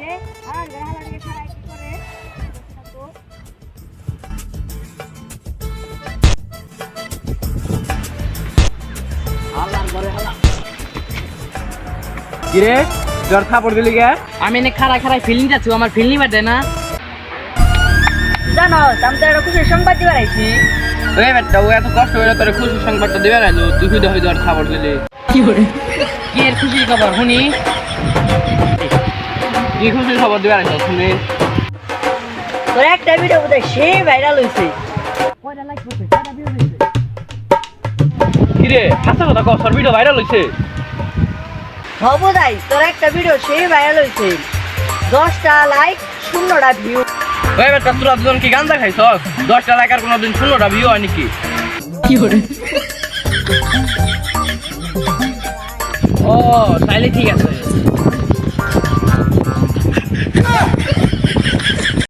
রে আর গালা লাগে খারাই কি করে তো আল্লাহ ঘরে হালা কি রে জ্বর থাপড় দিলি কে আমি এনে খারাই খারাই ফিলিং যাচ্ছি আমার ফিল নিবার দেয় না জানো আমি তো একটা খুশির সংবাদ দিবার আইছি ওই বেটা ও এত কষ্ট হইলো তোর খুশি সংবাদটা দিবে না তুই শুধু হই জ্বর থাপড় দিলি কি করে কি এর খুশি খবর শুনি কি খুশি খবর দিবে না শুনি তোর একটা ভিডিও বোধহয় সেই ভাইরাল হইছে কয়টা লাইক করছে কয়টা ভিউ হইছে কি রে হাসা কথা কও সর ভিডিও ভাইরাল হইছে বোধহয় তোর একটা ভিডিও সেই ভাইরাল হইছে 10টা লাইক 0টা ভিউ ওই বেটা তোরা দুজন কি গান্দা খাইছ 10টা লাইক আর কোনদিন 0টা ভিউ হয় নাকি কি করে ও তাইলে ঠিক আছে